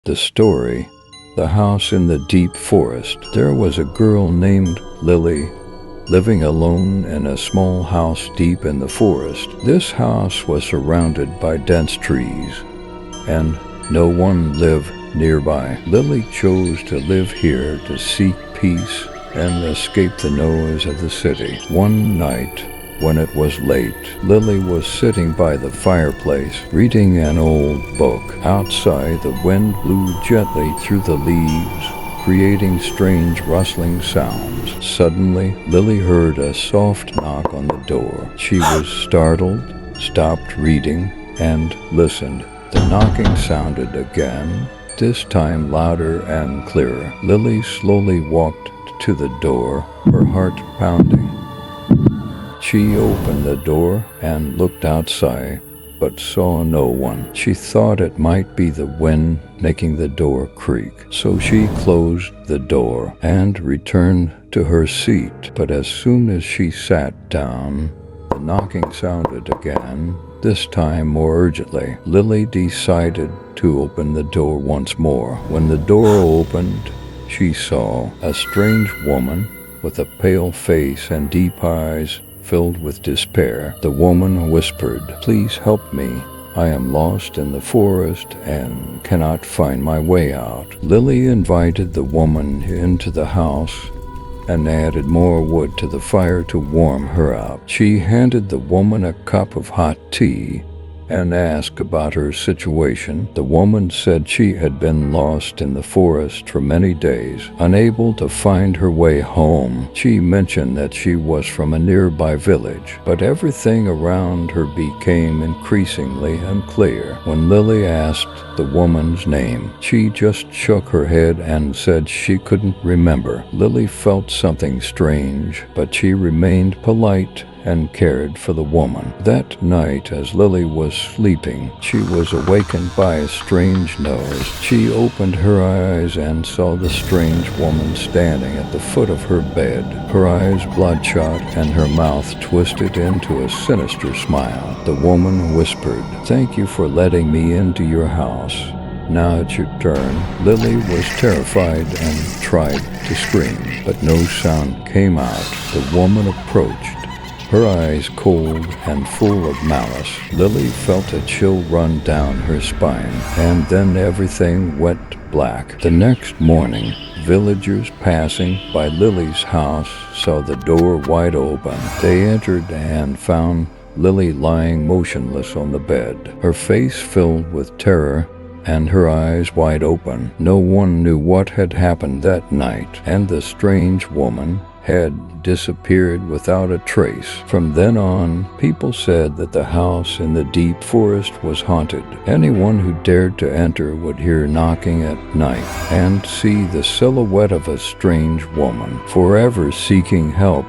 The story, The House in the Deep Forest. There was a girl named Lily living alone in a small house deep in the forest. This house was surrounded by dense trees, and no one lived nearby. Lily chose to live here to seek peace and escape the noise of the city. One night, when it was late, Lily was sitting by the fireplace, reading an old book. Outside, the wind blew gently through the leaves, creating strange rustling sounds. Suddenly, Lily heard a soft knock on the door. She was startled, stopped reading, and listened. The knocking sounded again, this time louder and clearer. Lily slowly walked to the door, her heart pounding. She opened the door and looked outside, but saw no one. She thought it might be the wind making the door creak. So she closed the door and returned to her seat. But as soon as she sat down, the knocking sounded again, this time more urgently. Lily decided to open the door once more. When the door opened, she saw a strange woman with a pale face and deep eyes filled with despair. The woman whispered, "Please help me. I am lost in the forest and cannot find my way out." Lily invited the woman into the house and added more wood to the fire to warm her out. She handed the woman a cup of hot tea and asked about her situation. The woman said she had been lost in the forest for many days, unable to find her way home. She mentioned that she was from a nearby village, but everything around her became increasingly unclear. When Lily asked the woman's name, she just shook her head and said she couldn't remember. Lily felt something strange, but she remained polite and cared for the woman. That night, as Lily was sleeping, she was awakened by a strange noise. She opened her eyes and saw the strange woman standing at the foot of her bed, her eyes bloodshot and her mouth twisted into a sinister smile. The woman whispered, "Thank you for letting me into your house. Now it's your turn." Lily was terrified and tried to scream, but no sound came out. The woman approached, her eyes cold and full of malice. Lily felt a chill run down her spine, and then everything went black. The next morning, villagers passing by Lily's house saw the door wide open. They entered and found Lily lying motionless on the bed, her face filled with terror and her eyes wide open. No one knew what had happened that night, and the strange woman had disappeared without a trace. From then on, people said that the house in the deep forest was haunted. Anyone who dared to enter would hear knocking at night and see the silhouette of a strange woman, forever seeking help